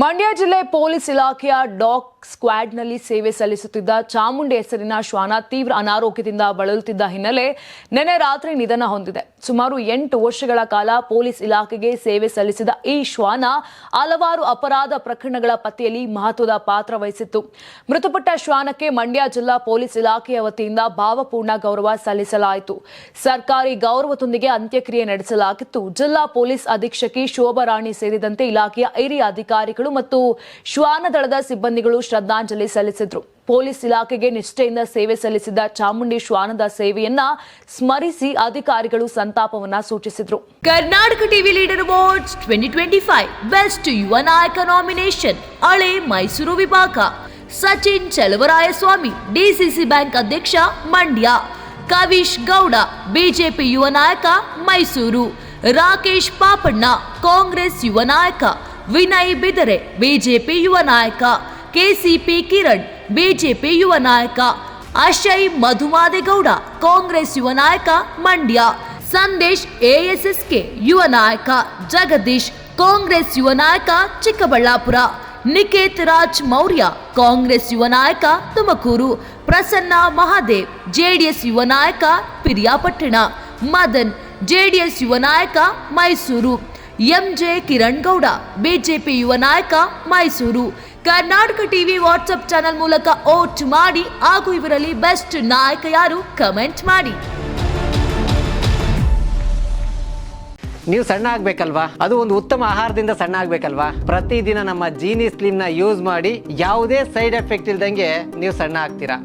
ಮಂಡ್ಯ ಜಿಲ್ಲೆ ಪೊಲೀಸ್ ಇಲಾಖೆಯ ಡಾಗ್ ಸ್ಕ್ವಾಡ್ನಲ್ಲಿ ಸೇವೆ ಸಲ್ಲಿಸುತ್ತಿದ್ದ ಚಾಮುಂಡಿ ಹೆಸರಿನ ಶ್ವಾನ ತೀವ್ರ ಅನಾರೋಗ್ಯದಿಂದ ಬಳಲುತ್ತಿದ್ದ ಹಿನ್ನೆಲೆ ನಿನ್ನೆ ರಾತ್ರಿ ನಿಧನ ಹೊಂದಿದೆ. ಸುಮಾರು 8 ವರ್ಷಗಳ ಕಾಲ ಪೊಲೀಸ್ ಇಲಾಖೆಗೆ ಸೇವೆ ಸಲ್ಲಿಸಿದ ಈ ಶ್ವಾನ ಹಲವಾರು ಅಪರಾಧ ಪ್ರಕರಣಗಳ ಪಟ್ಟಿಯಲ್ಲಿ ಮಹತ್ವದ ಪಾತ್ರ ವಹಿಸಿತ್ತು. ಮೃತಪಟ್ಟ ಶ್ವಾನಕ್ಕೆ ಮಂಡ್ಯ ಜಿಲ್ಲಾ ಪೊಲೀಸ್ ಇಲಾಖೆಯ ವತಿಯಿಂದ ಭಾವಪೂರ್ಣ ಗೌರವ ಸಲ್ಲಿಸಲಾಯಿತು. ಸರ್ಕಾರಿ ಗೌರವದೊಂದಿಗೆ ಅಂತ್ಯಕ್ರಿಯೆ ನಡೆಸಲಾಗಿತ್ತು. ಜಿಲ್ಲಾ ಪೊಲೀಸ್ ಅಧೀಕ್ಷಕಿ ಶೋಭಾರಾಣಿ ಸೇರಿದಂತೆ ಇಲಾಖೆಯ ಹಿರಿಯ ಅಧಿಕಾರಿಗಳು ಮತ್ತು ಶ್ವಾನ ದಳದ ಸಿಬ್ಬಂದಿಗಳು ಶ್ರದ್ಧಾಂಜಲಿ ಸಲ್ಲಿಸಿದ್ರು. ಪೊಲೀಸ್ ಇಲಾಖೆಗೆ ನಿಷ್ಠೆಯಿಂದ ಸೇವೆ ಸಲ್ಲಿಸಿದ ಚಾಮುಂಡಿ ಶ್ವಾನದ ಸೇವೆಯನ್ನ ಸ್ಮರಿಸಿ ಅಧಿಕಾರಿಗಳು ಸಂತಾಪವನ್ನ ಸೂಚಿಸಿದ್ರು. Karnataka TV leader awards 2025 best ಯುವ ನಾಯಕ ನಾಮಿನೇಷನ್ ಹಳೆ ಮೈಸೂರು ವಿಭಾಗ. ಸಚಿನ್ ಚಲವರಾಯಸ್ವಾಮಿ, ಡಿಸಿಸಿ ಬ್ಯಾಂಕ್ ಅಧ್ಯಕ್ಷ, ಮಂಡ್ಯ. ಕವಿಶ್ ಗೌಡ, ಬಿಜೆಪಿ ಯುವ ನಾಯಕ, ಮೈಸೂರು. ರಾಕೇಶ್ ಪಾಪಣ್ಣ, ಕಾಂಗ್ರೆಸ್ ಯುವ ನಾಯಕ. ವಿನಯ್ ಬಿದರೆ, ಬಿಜೆಪಿ ಯುವ ನಾಯಕ. ಕೆಸಿಪಿ ಕಿರಣ್, ಬಿಜೆಪಿ ಯುವ ನಾಯಕ. ಅಶಯ್ ಮಧುಮಾದೇಗೌಡ, ಕಾಂಗ್ರೆಸ್ ಯುವ ನಾಯಕ, ಮಂಡ್ಯ. ಸಂದೇಶ್ ಎಎಸ್ಎಸ್ಕೆ ಯುವ ನಾಯಕ. ಜಗದೀಶ್, ಕಾಂಗ್ರೆಸ್ ಯುವ ನಾಯಕ, ಚಿಕ್ಕಬಳ್ಳಾಪುರ. ನಿಕೇತ್ ರಾಜ್ ಮೌರ್ಯ, ಕಾಂಗ್ರೆಸ್ ಯುವ ನಾಯಕ, ತುಮಕೂರು. ಪ್ರಸನ್ನ ಮಹಾದೇವ್, ಜೆಡಿಎಸ್ ಯುವ ನಾಯಕ, ಪಿರಿಯಾಪಟ್ಟಣ. ಮದನ್, ಜೆಡಿಎಸ್ ಯುವ ನಾಯಕ, ಮೈಸೂರು. ಎಂಜೆ ಕಿರಣ್ ಗೌಡ, ಬಿಜೆಪಿ ಯುವ ನಾಯಕ, Mysuru. Karnataka TV WhatsApp channel ಮೂಲಕ ವೋಟ್ ಮಾಡಿ ಹಾಗೂ ಇವರಲ್ಲಿ ಬೆಸ್ಟ್ ನಾಯಕ ಯಾರು ಕಮೆಂಟ್ ಮಾಡಿ. ನೀವು ಸಣ್ಣ ಆಗ್ಬೇಕಲ್ವಾ? ಅದು ಒಂದು ಉತ್ತಮ ಆಹಾರದಿಂದ ಸಣ್ಣ ಆಗ್ಬೇಕಲ್ವಾ? ಪ್ರತಿದಿನ ನಮ್ಮ ಜೀನಿ ಸ್ಲಿಮ್ ನ ಯೂಸ್ ಮಾಡಿ ಯಾವುದೇ ಸೈಡ್ ಎಫೆಕ್ಟ್ ಇಲ್ದಂಗೆ ನೀವು ಸಣ್ಣ ಆಗ್ತೀರಾ.